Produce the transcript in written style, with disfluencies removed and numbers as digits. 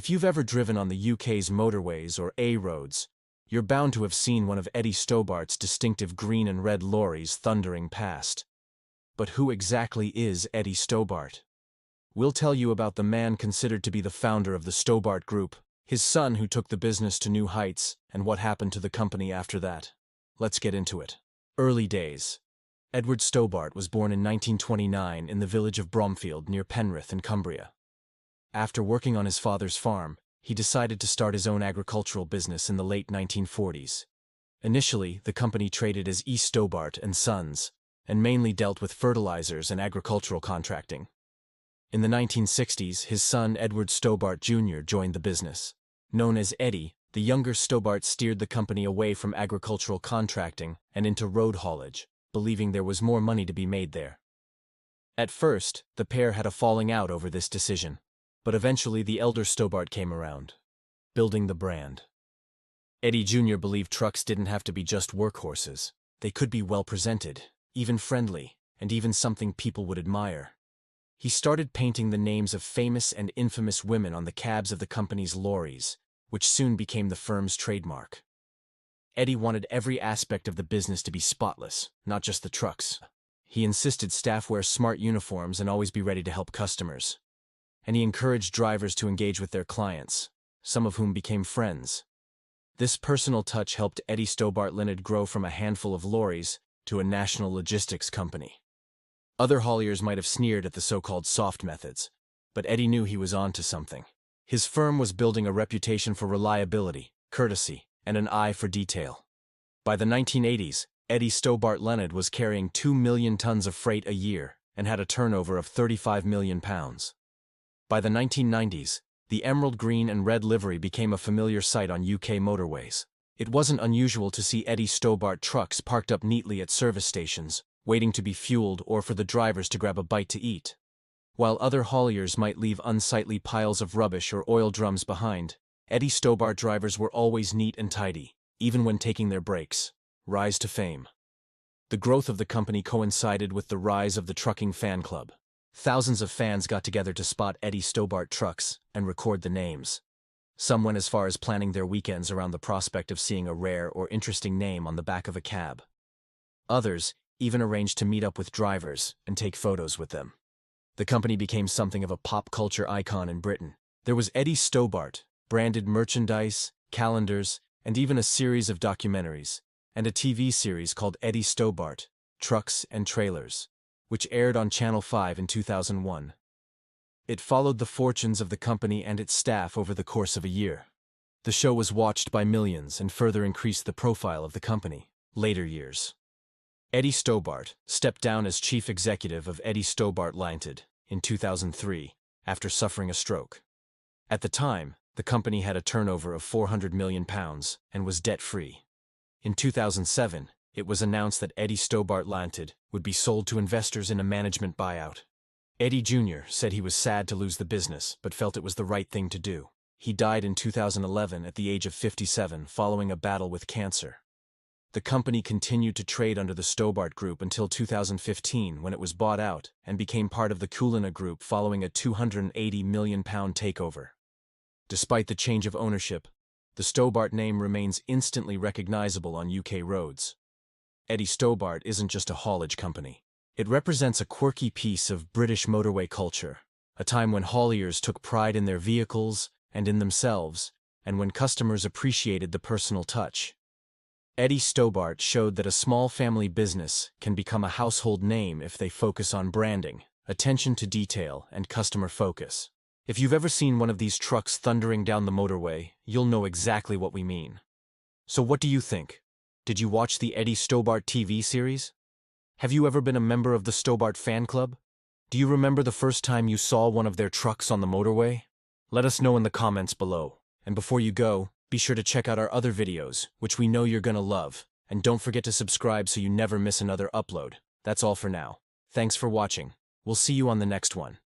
If you've ever driven on the UK's motorways or A roads, you're bound to have seen one of Eddie Stobart's distinctive green and red lorries thundering past. But who exactly is Eddie Stobart? We'll tell you about the man considered to be the founder of the Stobart Group, his son who took the business to new heights, and what happened to the company after that. Let's get into it. Early days. Edward Stobart was born in 1929 in the village of Bromfield near Penrith in Cumbria. After working on his father's farm, he decided to start his own agricultural business in the late 1940s. Initially, the company traded as E. Stobart and Sons, and mainly dealt with fertilizers and agricultural contracting. In the 1960s, his son Edward Stobart Jr. joined the business. Known as Eddie, the younger Stobart steered the company away from agricultural contracting and into road haulage, believing there was more money to be made there. At first, the pair had a falling out over this decision, but eventually the elder Stobart came around, building the brand. Eddie Jr. believed trucks didn't have to be just workhorses. They could be well presented, even friendly, and even something people would admire. He started painting the names of famous and infamous women on the cabs of the company's lorries, which soon became the firm's trademark. Eddie wanted every aspect of the business to be spotless, not just the trucks. He insisted staff wear smart uniforms and always be ready to help customers. And he encouraged drivers to engage with their clients, some of whom became friends. This personal touch helped Eddie Stobart Ltd grow from a handful of lorries to a national logistics company. Other hauliers might have sneered at the so-called soft methods, but Eddie knew he was on to something. His firm was building a reputation for reliability, courtesy, and an eye for detail. By the 1980s, Eddie Stobart Ltd was carrying 2 million tons of freight a year and had a turnover of £35 million. By the 1990s, the emerald green and red livery became a familiar sight on UK motorways. It wasn't unusual to see Eddie Stobart trucks parked up neatly at service stations, waiting to be fueled or for the drivers to grab a bite to eat. While other hauliers might leave unsightly piles of rubbish or oil drums behind, Eddie Stobart drivers were always neat and tidy, even when taking their breaks. Rise to fame. The growth of the company coincided with the rise of the trucking fan club. Thousands of fans got together to spot Eddie Stobart trucks and record the names. Some went as far as planning their weekends around the prospect of seeing a rare or interesting name on the back of a cab. Others even arranged to meet up with drivers and take photos with them. The company became something of a pop culture icon in Britain. There was Eddie Stobart, branded merchandise, calendars, and even a series of documentaries, and a TV series called Eddie Stobart, Trucks and Trailers, which aired on Channel 5 in 2001. It followed the fortunes of the company and its staff over the course of a year. The show was watched by millions and further increased the profile of the company. Later years. Eddie Stobart stepped down as chief executive of Eddie Stobart Ltd in 2003 after suffering a stroke. At the time, the company had a turnover of £400 million and was debt-free. In 2007, it was announced that Eddie Stobart Ltd would be sold to investors in a management buyout. Eddie Jr. said he was sad to lose the business, but felt it was the right thing to do. He died in 2011 at the age of 57 following a battle with cancer. The company continued to trade under the Stobart Group until 2015 when it was bought out and became part of the Cumbria Group following a £280 million takeover. Despite the change of ownership, the Stobart name remains instantly recognizable on UK roads. Eddie Stobart isn't just a haulage company. It represents a quirky piece of British motorway culture, a time when hauliers took pride in their vehicles and in themselves, and when customers appreciated the personal touch. Eddie Stobart showed that a small family business can become a household name if they focus on branding, attention to detail, and customer focus. If you've ever seen one of these trucks thundering down the motorway, you'll know exactly what we mean. So what do you think? Did you watch the Eddie Stobart TV series? Have you ever been a member of the Stobart fan club? Do you remember the first time you saw one of their trucks on the motorway? Let us know in the comments below. And before you go, be sure to check out our other videos, which we know you're gonna love. And don't forget to subscribe so you never miss another upload. That's all for now. Thanks for watching. We'll see you on the next one.